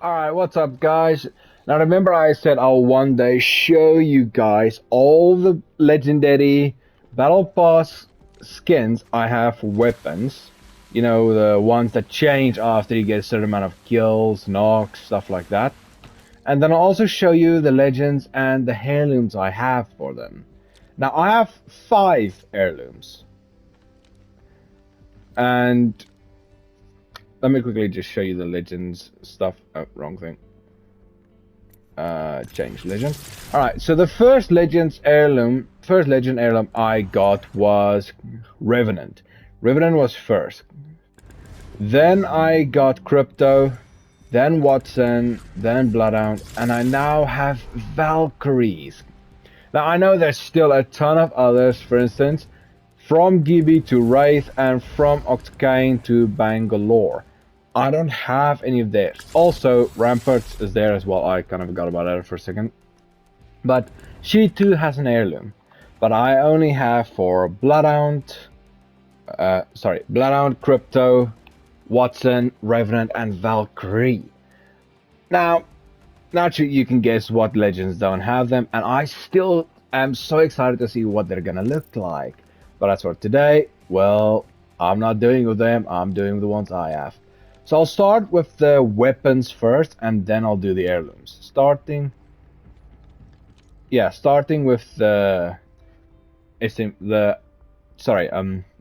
Alright, what's up guys? Now remember I said I'll one day show you guys all the legendary battle pass skins I have for weapons. You know, the ones that change after you get a certain amount of kills, knocks, stuff like that. And then I'll also show you the legends and the heirlooms I have for them. Now I have 5 heirlooms. And let me quickly just show you the legends stuff. Oh, wrong thing. Change legend. Alright, so the first legend heirloom I got was Revenant. Revenant was first. Then I got Crypto, then Watson, then Bloodhound, and I now have Valkyries. Now I know there's still a ton of others, for instance, from Gibby to Wraith and from Octane to Bangalore. I don't have any of theirs. Also, Ramparts is there as well. I kind of forgot about that for a second. But she too has an heirloom. But I only have for Bloodhound, Crypto, Watson, Revenant, and Valkyrie. Now, naturally you can guess what legends don't have them, and I still am so excited to see what they're gonna look like. But as for today, well, I'm not doing with them, I'm doing the ones I have. So I'll start with the weapons first, and then I'll do the heirlooms. Starting with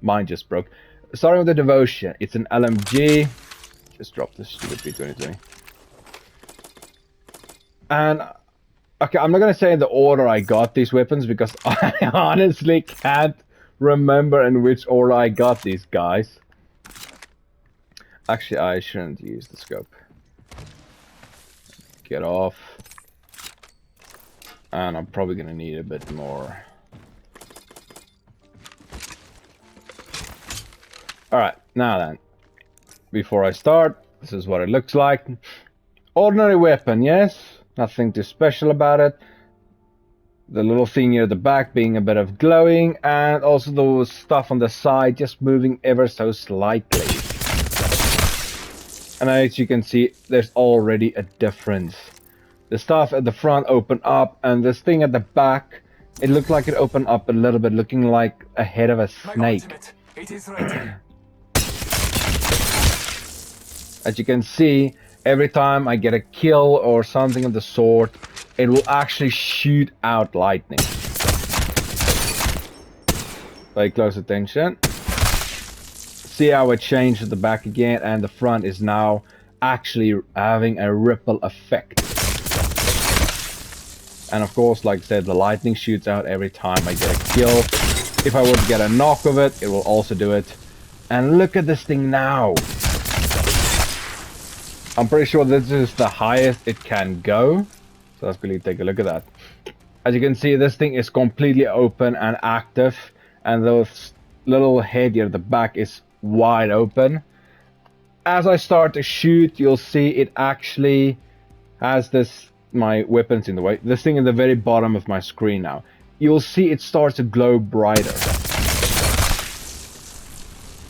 mine just broke. Starting with the devotion, it's an LMG. Just drop this stupid P2020. And okay, I'm not gonna say in the order I got these weapons because I honestly can't remember in which order I got these guys. Actually, I shouldn't use the scope. Get off. And I'm probably gonna need a bit more. Alright, now then. Before I start, this is what it looks like. Ordinary weapon, yes? Nothing too special about it. The little thing here at the back being a bit of glowing, and also the stuff on the side just moving ever so slightly. And as you can see, there's already a difference. The stuff at the front opened up, and this thing at the back, it looked like it opened up a little bit, looking like a head of a snake. It is ready. As you can see, every time I get a kill or something of the sort, it will actually shoot out lightning. Pay close attention. See how it changed at the back again, and the front is now actually having a ripple effect. And of course, like I said, the lightning shoots out every time I get a kill. If I were to get a knock of it, it will also do it. And look at this thing now. I'm pretty sure this is the highest it can go. So let's quickly take a look at that. As you can see, this thing is completely open and active. And those little head here at the back is wide open. As I start to shoot, you'll see it actually has my weapons in the way. This thing in the very bottom of my screen now. You'll see it starts to glow brighter.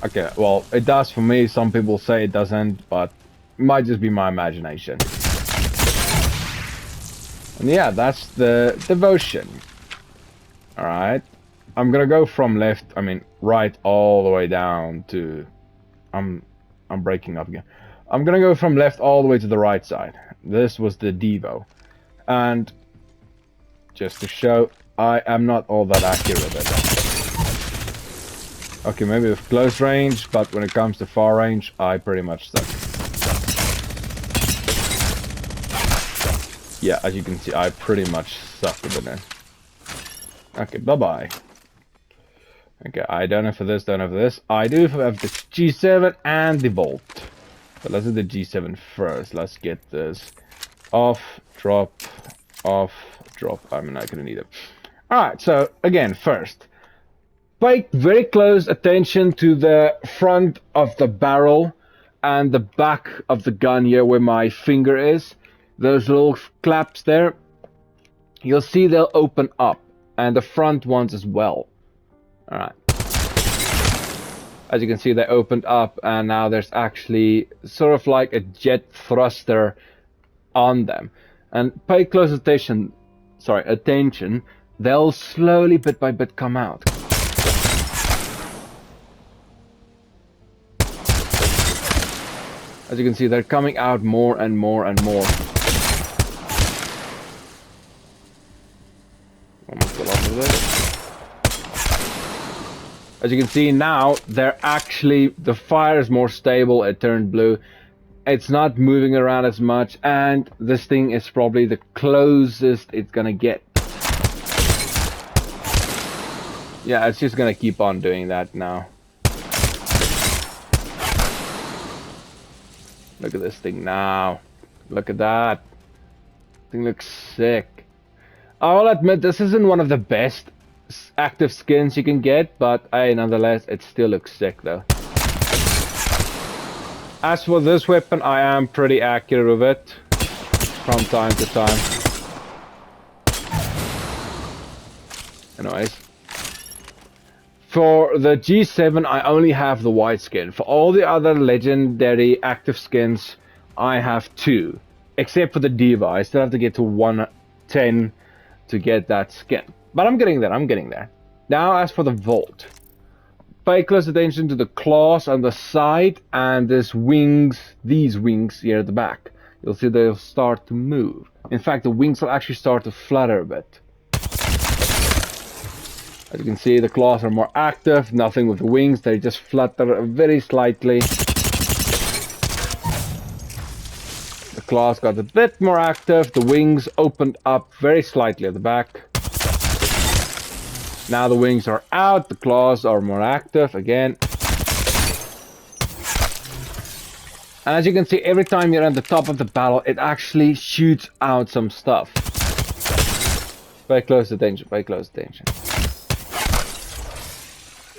Okay, well, it does for me. Some people say it doesn't, but it might just be my imagination. And yeah, that's the devotion. Alright. I'm gonna go from right all the way down to... I'm breaking up again. I'm gonna go from left all the way to the right side. This was the Devo. And just to show, I am not all that accurate with it. Okay, maybe with close range, but when it comes to far range, I pretty much suck. Yeah, as you can see, I pretty much suck with it. Okay, bye-bye. Okay, I don't have for this, don't have for this. I do have the G7 and the Bolt. But let's do the G7 first. Let's get this off, drop, off, drop. I'm not gonna need it. Alright, so again, first, pay very close attention to the front of the barrel and the back of the gun here where my finger is. Those little claps there, you'll see they'll open up, and the front ones as well. Alright. As you can see, they opened up, and now there's actually sort of like a jet thruster on them. And pay close attention, they'll slowly bit by bit come out. As you can see, they're coming out more and more and more. Almost got off of this. As you can see now, they're actually, the fire is more stable, it turned blue. It's not moving around as much, and this thing is probably the closest it's gonna get. Yeah, it's just gonna keep on doing that now. Look at this thing now. Look at that. Thing looks sick. I'll admit this isn't one of the best active skins you can get, but hey, nonetheless, it still looks sick though. As for this weapon, I am pretty accurate with it from time to time. Anyways. For the G7, I only have the white skin. For all the other legendary active skins, I have 2. Except for the Diva, I still have to get to 110 to get that skin. But I'm getting there, Now, as for the Vault. Pay close attention to the claws on the side and these wings here at the back. You'll see they'll start to move. In fact, the wings will actually start to flutter a bit. As you can see, the claws are more active, nothing with the wings, they just flutter very slightly. The claws got a bit more active, the wings opened up very slightly at the back. Now the wings are out, the claws are more active again. And as you can see, every time you're at the top of the barrel, it actually shoots out some stuff. Pay close attention, pay close attention.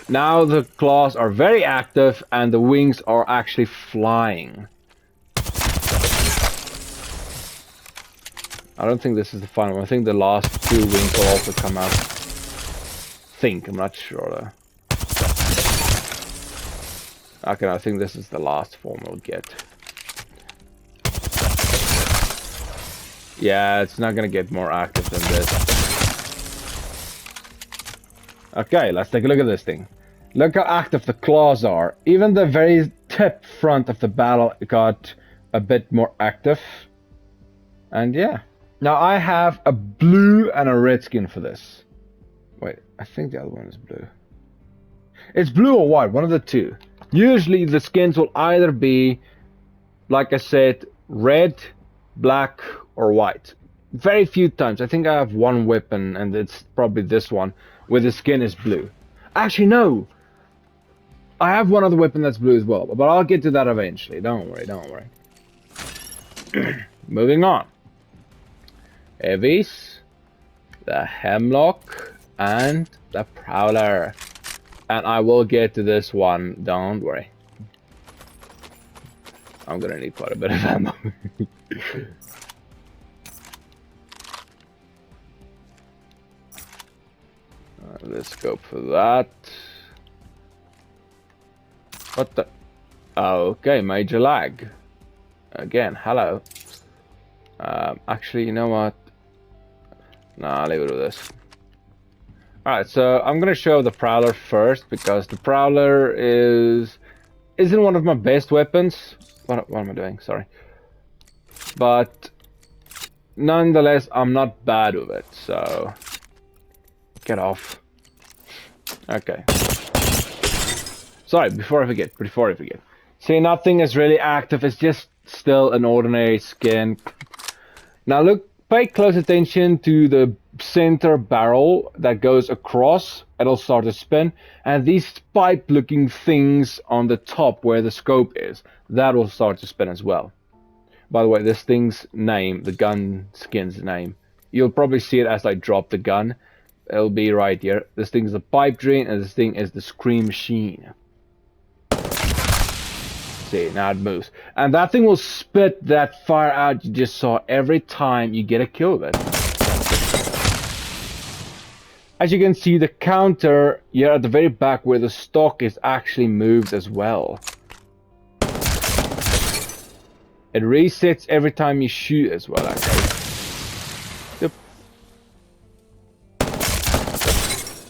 Now the claws are very active and the wings are actually flying. I don't think this is the final one. I think the last 2 wings will also come out. I'm not sure though. Okay, I think this is the last form we'll get. Yeah, it's not gonna get more active than this. Okay, let's take a look at this thing. Look how active the claws are. Even the very tip front of the barrel got a bit more active. And yeah. Now I have a blue and a red skin for this. Wait, I think the other one is blue. It's blue or white, one of the 2. Usually the skins will either be, like I said, red, black, or white. Very few times. I think I have one weapon, and it's probably this one, where the skin is blue. Actually, no! I have one other weapon that's blue as well, but I'll get to that eventually. Don't worry, don't worry. Moving on. Heavies, the Hemlock, and the Prowler. And I will get to this one, don't worry. I'm gonna need quite a bit of ammo. Let's go for that. What the? Okay, major lag. Again, hello. Actually, you know what? Nah, I'll leave it with this. Alright, so I'm gonna show the Prowler first, because the Prowler isn't one of my best weapons. What am I doing? Sorry. But nonetheless, I'm not bad with it, so get off. Okay. Sorry, before I forget. See, nothing is really active, it's just still an ordinary skin. Now look, pay close attention to the center barrel that goes across. It'll start to spin, and these pipe looking things on the top where the scope is, that will start to spin as well. By the way, this thing's name, the gun skin's name, you'll probably see it as I drop the gun. It'll be right here. This thing's the pipe dream, and this thing is the scream machine. See, now it moves. And that thing will spit that fire out you just saw every time you get a kill with it. As you can see, the counter here at the very back where the stock is actually moved as well. It resets every time you shoot as well, actually. Yep.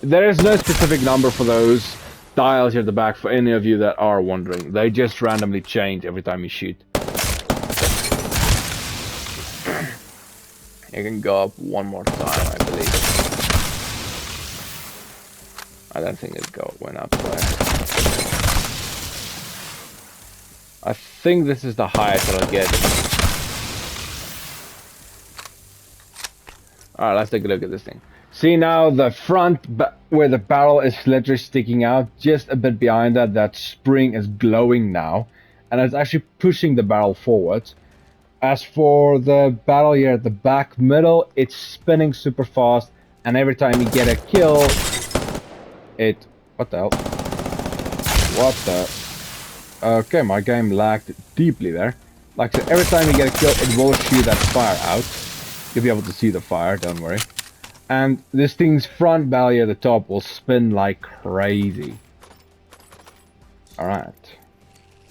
There is no specific number for those dials here at the back for any of you that are wondering. They just randomly change every time you shoot. You can go up one more time, I believe. I don't think went up there. I think this is the highest that I'll get. Alright, let's take a look at this thing. See now the front, where the barrel is literally sticking out, just a bit behind that, that spring is glowing now. And it's actually pushing the barrel forwards. As for the barrel here at the back middle, it's spinning super fast. And every time you get a kill, it... What the hell? What the... Okay, my game lagged deeply there. Like I said, every time you get a kill, it will shoot that fire out. You'll be able to see the fire, don't worry. And this thing's front belly at the top will spin like crazy. Alright.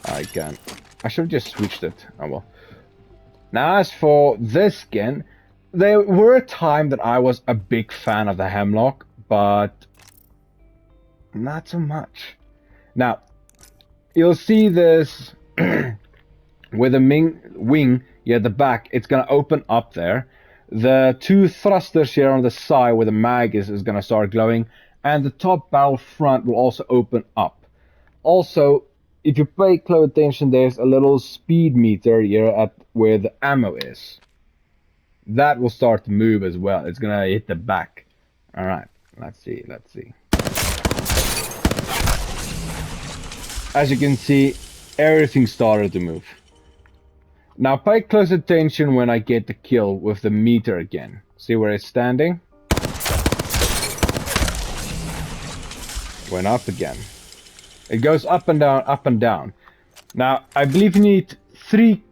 I should have just switched it. Oh well. Now as for this skin, there were a time that I was a big fan of the Hemlock, but not so much. Now, you'll see this with the wing here at the back, it's going to open up there. The two thrusters here on the side where the mag is going to start glowing, and the top barrel front will also open up. Also, if you pay close attention, there's a little speed meter here at where the ammo is. That will start to move as well. It's going to hit the back. Alright, let's see. As you can see, everything started to move. Now pay close attention when I get the kill with the meter again. See where it's standing? Went up again. It goes up and down, up and down. Now, I believe you need 3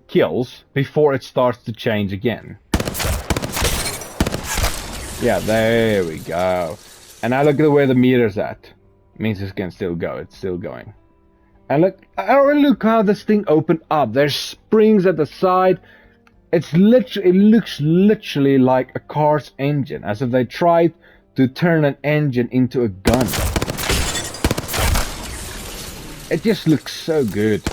kills before it starts to change again. Yeah, there we go. And now look at where the meter's at. It means it can still go. It's still going. And look how this thing opened up. There's springs at the side. It looks literally like a car's engine, as if they tried to turn an engine into a gun. It just looks so good.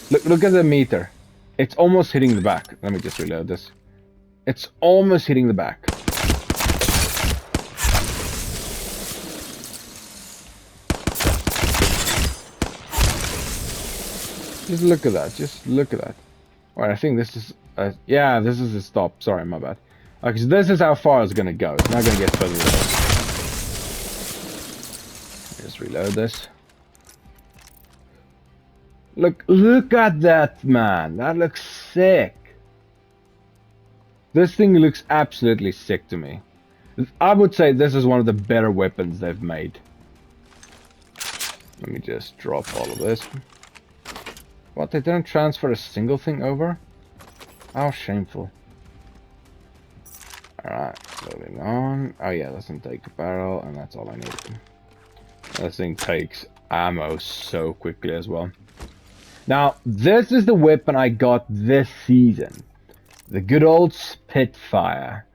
Look at the meter. It's almost hitting the back. Let me just reload this. It's almost hitting the back. Just look at that. Just look at that. Alright, I think this is... yeah, this is a stop. Sorry, my bad. Okay, so this is how far it's going to go. It's not going to get further than this. Just reload this. Look at that, man. That looks sick. This thing looks absolutely sick to me. I would say this is one of the better weapons they've made. Let me just drop all of this. What, they didn't transfer a single thing over? How shameful. Alright, moving on. Oh yeah, doesn't take a barrel, and that's all I need. This thing takes ammo so quickly as well. Now, this is the weapon I got this season. The good old Spitfire.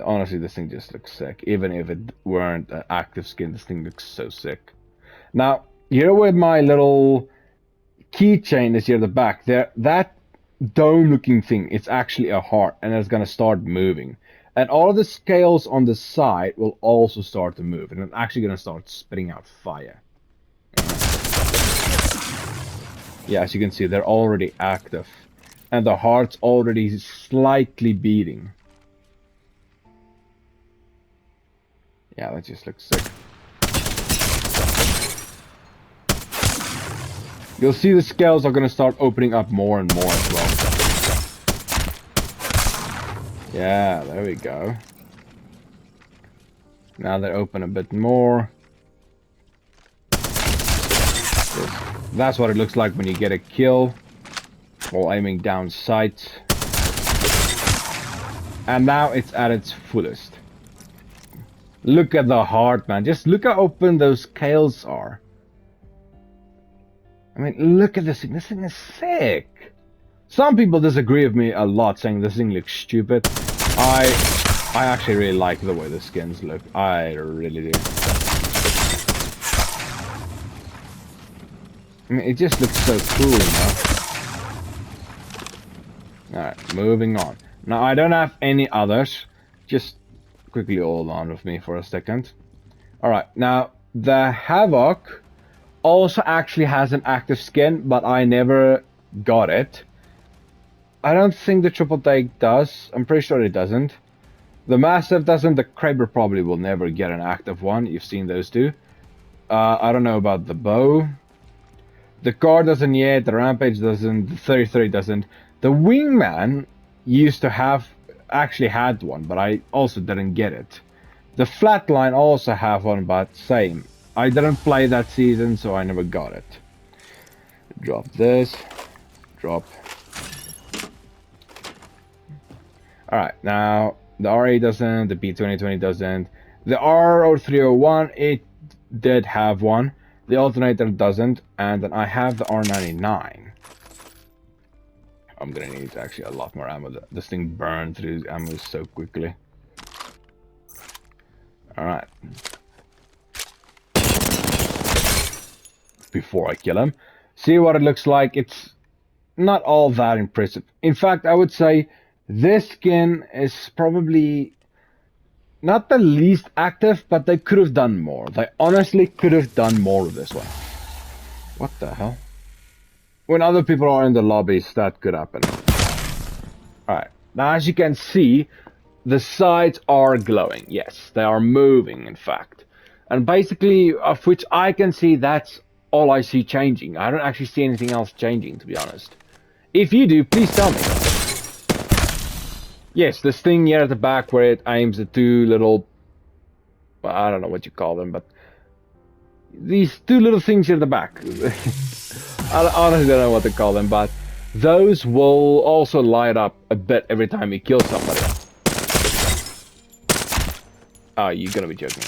Honestly, this thing just looks sick. Even if it weren't an active skin, this thing looks so sick. Now, here with my little keychain is here at the back. There, that dome-looking thing, it's actually a heart, and it's gonna start moving. And all of the scales on the side will also start to move, and it's actually gonna start spitting out fire. Yeah, as you can see, they're already active, and the heart's already slightly beating. Yeah, that just looks sick. You'll see the scales are going to start opening up more and more as well. Yeah, there we go. Now they open a bit more. That's what it looks like when you get a kill while aiming down sights. And now it's at its fullest. Look at the heart, man. Just look how open those scales are. I mean, look at this thing. This thing is sick. Some people disagree with me a lot, saying this thing looks stupid. I actually really like the way the skins look. I really do. I mean, it just looks so cool, you know? Alright, moving on. Now, I don't have any others. Just quickly hold on with me for a second. Alright, now, the Havoc also actually has an active skin, but I never got it. I don't think the Triple Take does. I'm pretty sure it doesn't. The Mastiff doesn't. The Kraber probably will never get an active one. You've seen those two. I don't know about the Bow. The Car doesn't yet. The Rampage doesn't. The 33 doesn't. The Wingman used to have... actually had one, but I also didn't get it. The Flatline also have one, but same. I didn't play that season, so I never got it. Drop this. Drop. Alright, now the RA doesn't, the B2020 doesn't. The R0301, it did have one. The alternator doesn't, and then I have the R99. I'm gonna need actually a lot more ammo. This thing burned through ammo so quickly. Alright. Before I kill him. See what it looks like. It's not all that impressive. In fact, I would say this skin is probably not the least active, but they could have done more. They honestly could have done more with this one. What the hell? When other people are in the lobbies, that could happen. Alright, now as you can see, the sides are glowing. Yes, they are moving, in fact. And basically, of which I can see, that's all I see changing. I don't actually see anything else changing, to be honest. If you do, please tell me. Yes, this thing here at the back where it aims the two little... well, I don't know what you call them, but... these two little things here at the back. I honestly don't know what to call them, but... those will also light up a bit every time you kill somebody. Oh, you're gonna be joking.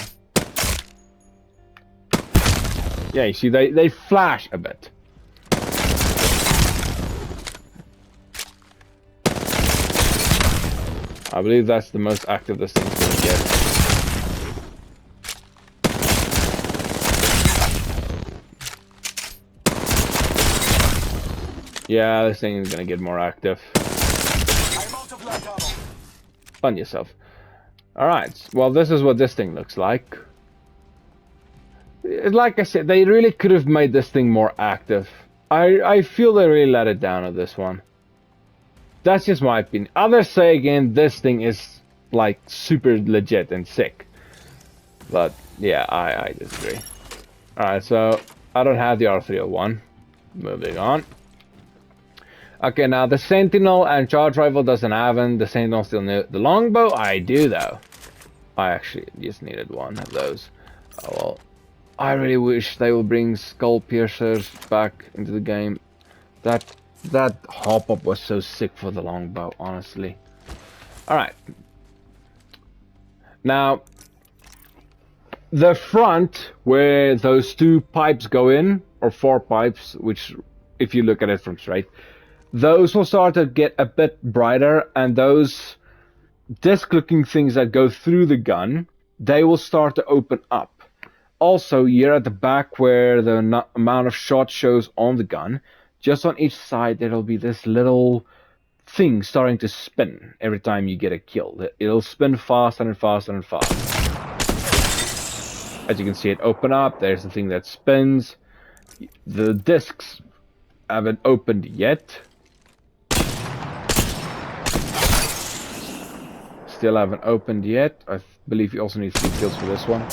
Yeah, you see, they flash a bit. I believe that's the most active this thing's gonna get. Yeah, this thing is gonna get more active. Fun yourself. Alright, well this is what this thing looks like. Like I said, they really could have made this thing more active. I feel they really let it down on this one. That's just my opinion. Others say again, this thing is like super legit and sick. But yeah, I disagree. Alright, so I don't have the R301. Moving on. Okay, now the Sentinel and Charge Rifle doesn't have it. The Sentinel still need the Longbow. I do though. I actually just needed one of those. Oh well. I really wish they will bring Skull Piercers back into the game. That hop-up was so sick for the Longbow, honestly. Alright. Now, the front, where those two pipes go in, or 4 pipes, which, if you look at it from straight, those will start to get a bit brighter, and those disc-looking things that go through the gun, they will start to open up. Also, here at the back where the amount of shots shows on the gun, just on each side there'll be this little thing starting to spin every time you get a kill. It'll spin faster and faster and faster. As you can see it open up, there's the thing that spins. The discs haven't opened yet. Still haven't opened yet. I believe you also need 3 kills for this one.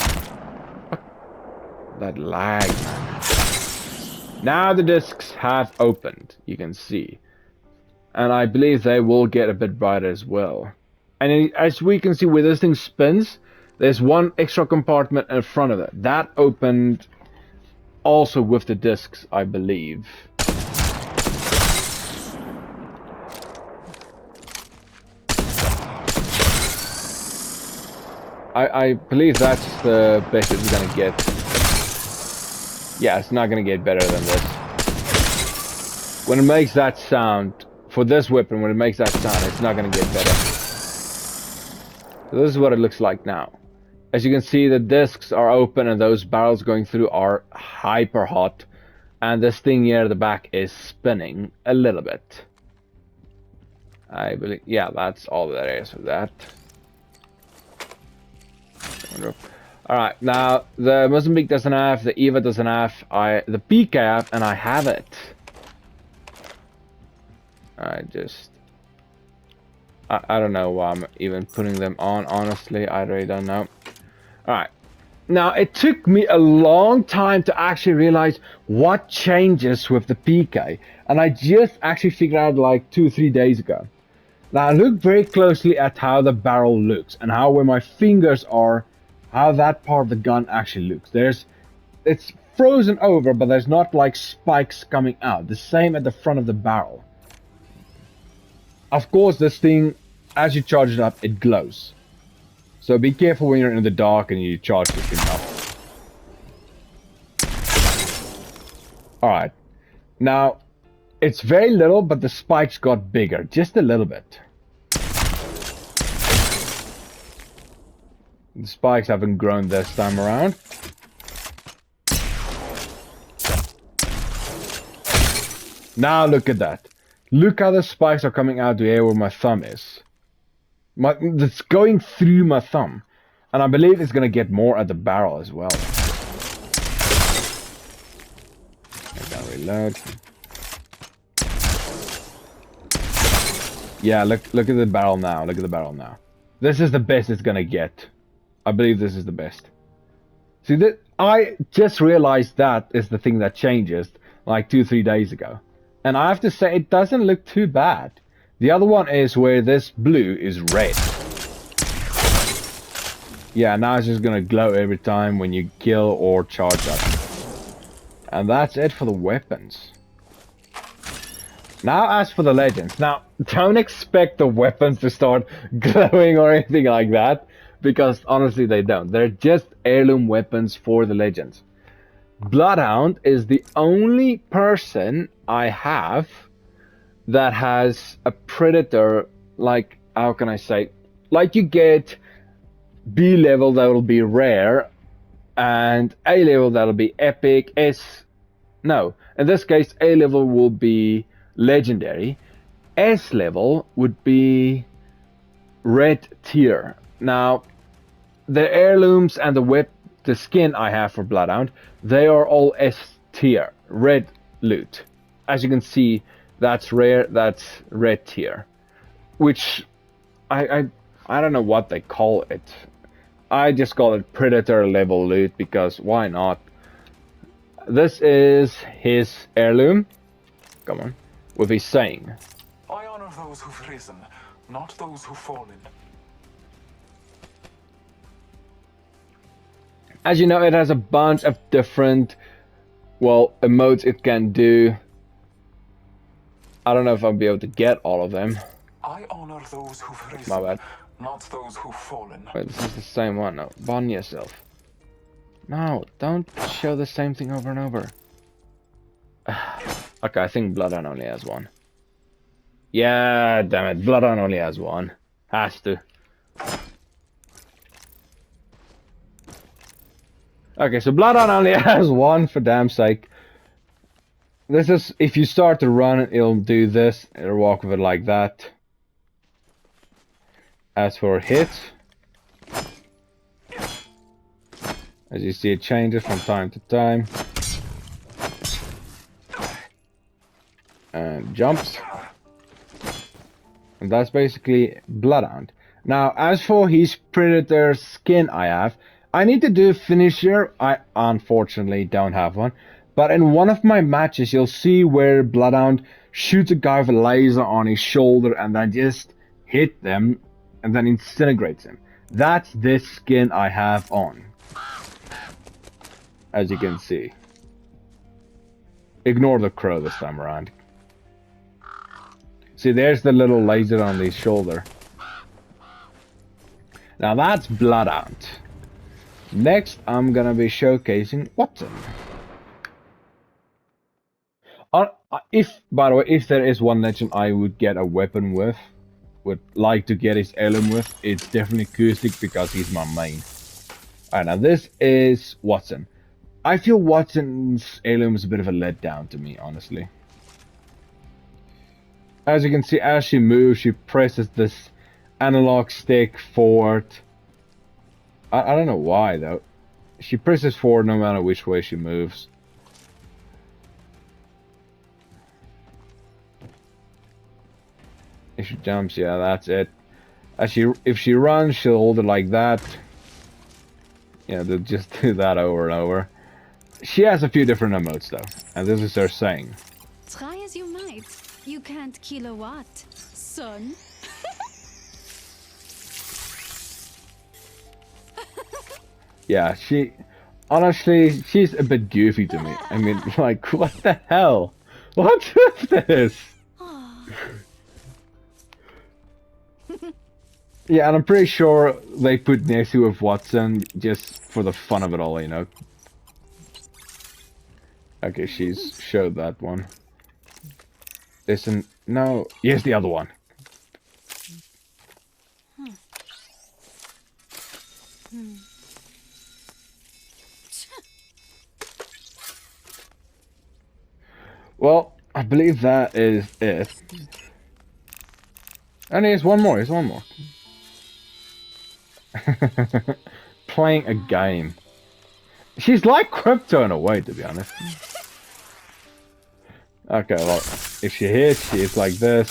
That lag, man. Now the discs have opened, you can see. And I believe they will get a bit brighter as well. And as we can see where this thing spins, there's one extra compartment in front of it. That opened also with the discs, I believe. I believe that's the best it's gonna get. Yeah, it's not gonna get better than this. when it makes that sound, for this weapon, when it makes that sound, it's not gonna get better. So this is what it looks like now. As you can see, the discs are open and those barrels going through are hyper hot. And this thing here at the back is spinning a little bit. I believe, yeah, that's all there is of that. Alright, now the Mozambique doesn't have, the Eva doesn't have, the PK have, and I have it. I don't know why I'm even putting them on, honestly, I really don't know. Alright, now it took me a long time to actually realize what changes with the PK, and I just actually figured out like 2 or 3 days ago. Now look very closely at how the barrel looks, and how where my fingers are, how that part of the gun actually looks. It's frozen over, but there's not like spikes coming out. The same at the front of the barrel. Of course, this thing, as you charge it up, it glows. So be careful when you're in the dark and you charge this thing up. Alright. Now, it's very little, but the spikes got bigger. Just a little bit. The spikes haven't grown this time around. Now look at that. Look how the spikes are coming out the air where my thumb is. It's going through my thumb. And I believe it's going to get more at the barrel as well. I can reload. Yeah, look at the barrel now. Look at the barrel now. This is the best it's going to get. I believe this is the best. See, I just realized that is the thing that changes like 2 or 3 days ago. And I have to say, it doesn't look too bad. The other one is where this blue is red. Yeah, now it's just gonna glow every time when you kill or charge up. And that's it for the weapons. Now as for the legends. Now, don't expect the weapons to start glowing or anything like that. Because honestly they don't. They're just heirloom weapons for the legends. Bloodhound is the only person I have that has a predator, like, how can I say, like you get B level that will be rare, and A level that'll be epic, no, in this case A level will be legendary, S level would be red tier. Now, the heirlooms and the skin I have for Bloodhound, they are all S tier, red loot. As you can see, that's rare, that's red tier. Which, I don't know what they call it. I just call it Predator level loot, because why not? This is his heirloom. Come on. With his saying. I honor those who've risen, not those who've fallen. As you know, it has a bunch of different, well, emotes it can do. I don't know if I'll be able to get all of them. I honor those who've risen, My bad. not those who've fallen. Wait, this is the same one. No, ban yourself. No, don't show the same thing over and over. Okay, I think Bloodhound only has one. Yeah, damn it. Bloodhound only has one. Has to. Okay, so Bloodhound only has one, for damn sake. This is, if you start to run, it'll do this. It'll walk with it like that. As for hits, as you see, it changes from time to time. And jumps. And that's basically Bloodhound. Now, as for his Predator skin I need to do a finisher. I unfortunately don't have one. But in one of my matches, you'll see where Bloodhound shoots a guy with a laser on his shoulder and then just hit them and then incineраtes him. That's this skin I have on. As you can see. Ignore the crow this time around. See, there's the little laser on his shoulder. Now that's Bloodhound. Next, I'm gonna be showcasing Watson. If, by the way, if there is one legend I would get a weapon with, would like to get his heirloom with, it's definitely Acoustic because he's my main. Alright, now this is Watson. I feel Watson's heirloom is a bit of a letdown to me, honestly. As you can see, as she moves, she presses this analog stick forward. I don't know why, though. She presses forward no matter which way she moves. If she jumps, yeah, that's it. If she runs, she'll hold it like that. Yeah, they'll just do that over and over. She has a few different emotes, though. And this is her saying. Try as you might, you can't kill a what, son? Yeah, honestly, she's a bit goofy to me. I mean, like, what the hell? What is this? Yeah, and I'm pretty sure they put Nessie with Watson just for the fun of it all, you know. Okay, she's showed that one. Listen, no, here's the other one. Well, I believe that is it. And here's one more, Playing a game. She's like Crypto in a way, to be honest. Okay, well, if she hits, she hits like this.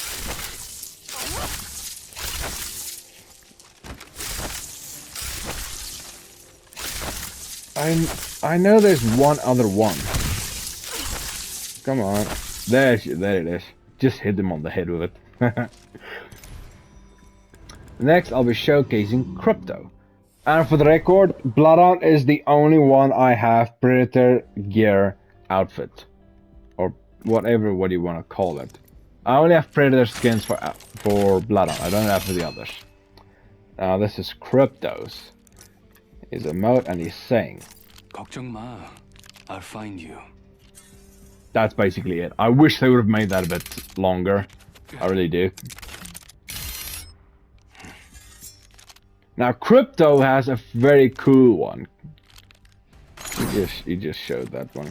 I know there's one other one. Come on. There it is. Just hit him on the head with it. Next, I'll be showcasing Crypto. And for the record, Bloodhound is the only one I have Predator gear outfit. Or whatever what you want to call it. I only have Predator skins for Bloodhound. I don't have for the others. Now this is Crypto's. His emote and he's saying. 걱정 마. I'll find you. That's basically it. I wish they would have made that a bit longer. I really do. Now Crypto has a very cool one. He just showed that one.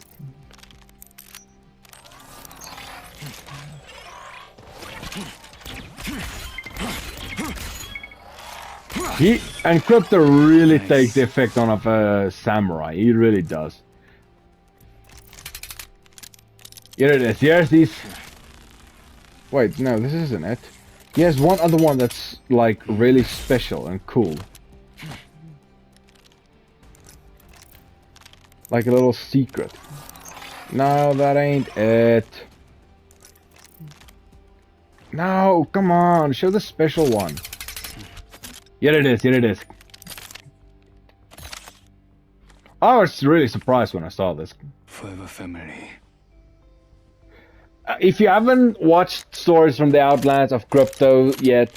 And Crypto really takes the effect on of a samurai. He really does. Here it is. Here's these. Wait, no, this isn't it. He has one other one that's like really special and cool. Like a little secret. No, that ain't it. No, come on, show the special one. Here it is, here it is. I was really surprised when I saw this. Forever family. If you haven't watched Stories from the Outlands of Crypto yet,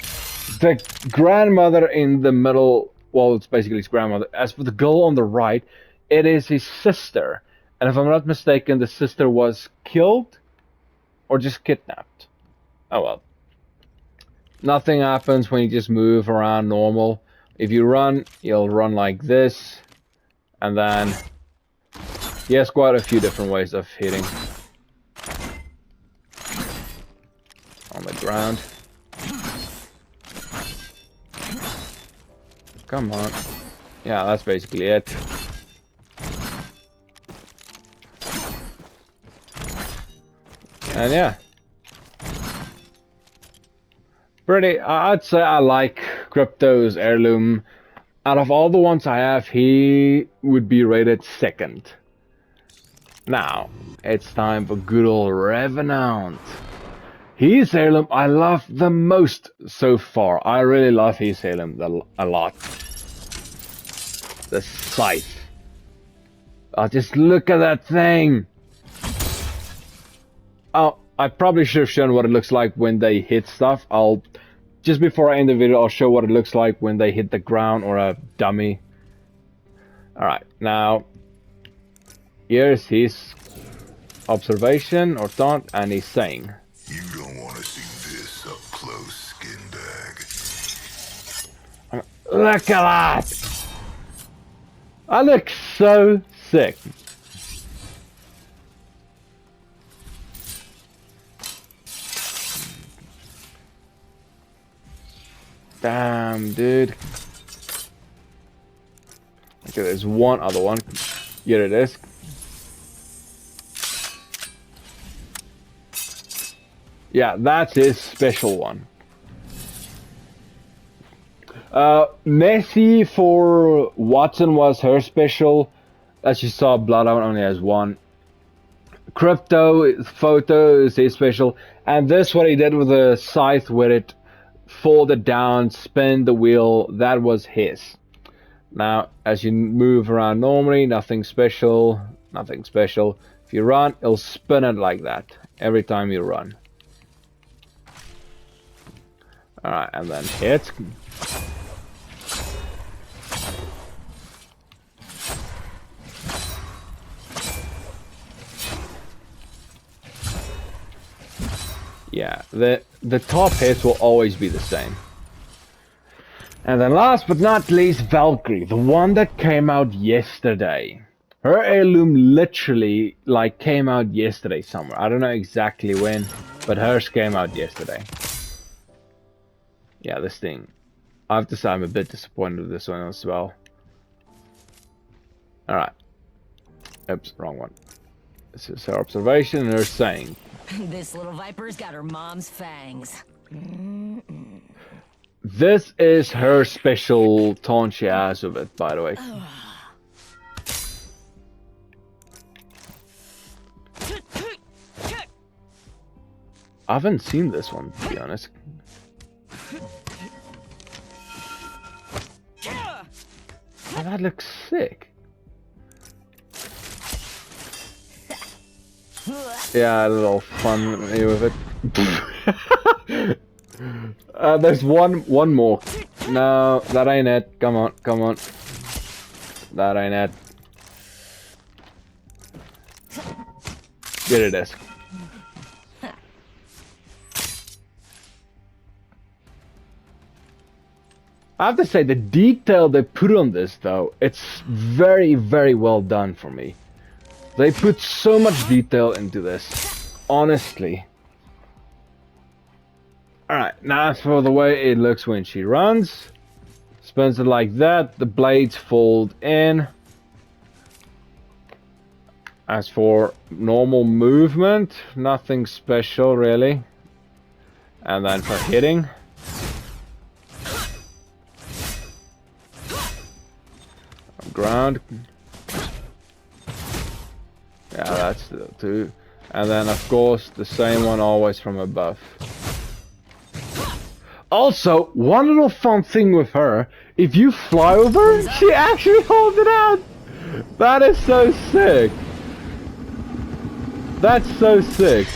the grandmother in the middle, well, it's basically his grandmother. As for the girl on the right, it is his sister. And if I'm not mistaken, the sister was killed or just kidnapped. Oh well. Nothing happens when you just move around normal. If you run, you'll run like this. And then he has quite a few different ways of hitting. On the ground. Come on. Yeah, that's basically it. And yeah. I'd say I like Crypto's heirloom. Out of all the ones I have, he would be rated second. Now, it's time for good old Revenant. His heirloom I love the most so far. I really love his heirloom a lot. The scythe. Oh, just look at that thing. Oh, I probably should have shown what it looks like when they hit stuff. Just before I end the video, I'll show what it looks like when they hit the ground or a dummy. Alright, now, here's his observation or taunt, and he's saying, You don't want to see this up close, skin bag. "Look at that! I look so sick." Damn, dude. Okay, there's one other one. Here it is. Yeah, that's his special one. Nessie for Watson was her special. As you saw, Bloodhound only has one. Crypto Photo is his special. And this, what he did with the scythe, where it folded down, spin the wheel, that was his. Now, as you move around normally, nothing special, nothing special. If you run, it'll spin it like that every time you run. Alright, and then hit. Yeah, the top hits will always be the same. And then last but not least, Valkyrie, the one that came out yesterday. Her heirloom literally like came out yesterday somewhere. I don't know exactly when, but hers came out yesterday. Yeah, this thing. I have to say I'm a bit disappointed with this one as well. Alright. Oops, wrong one. This is her observation and her saying. This little viper's got her mom's fangs. This is her special taunt she has with it, by the way. I haven't seen this one, to be honest. Oh, that looks sick. Yeah, a little fun with it. There's one more. No, that ain't it. Come on, come on. That ain't it. Here it is. I have to say, the detail they put on this, though, it's very, very well done for me. They put so much detail into this, honestly. Alright, now as for the way it looks when she runs, spins it like that, the blades fold in. As for normal movement, nothing special really. And then for hitting. Ground. Yeah, that's the two. And then of course the same one always from above. Also, one little fun thing with her, if you fly over, she actually holds it out! That is so sick! That's so sick!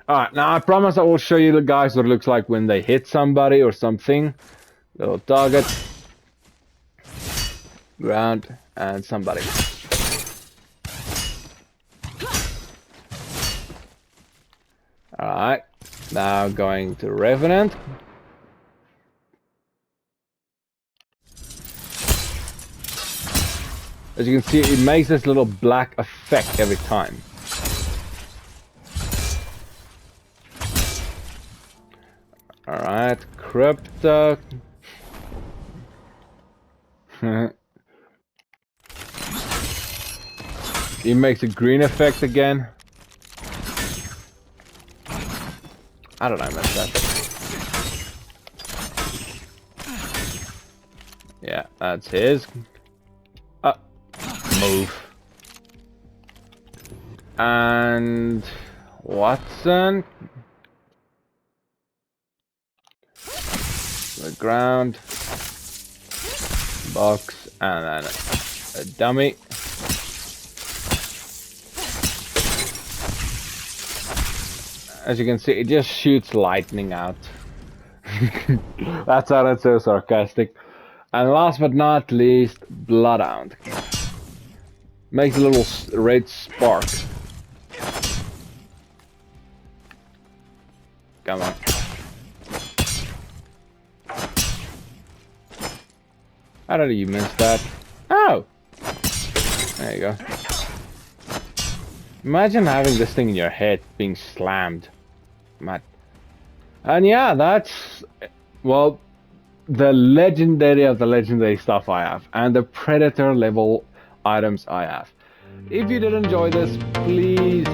Alright, now I promise I will show you the guys what it looks like when they hit somebody or something. Little target. Ground, and somebody. Alright, now going to Revenant. As you can see, it makes this little black effect every time. Alright, Crypto. He makes a green effect again. I don't know, man. Yeah, that's his. Move. And Watson. The ground. Box. And then a dummy. As you can see, it just shoots lightning out. That sounded so sarcastic. And last but not least, Bloodhound. Makes a little red spark. Come on. How did you miss that? Oh! There you go. Imagine having this thing in your head being slammed. Mad. And yeah, that's... Well, the legendary of the legendary stuff I have. And the predator level items I have. If you did enjoy this, please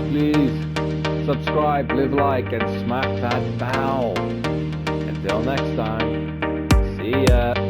subscribe, leave a like, and smack that bell. Until next time, see ya.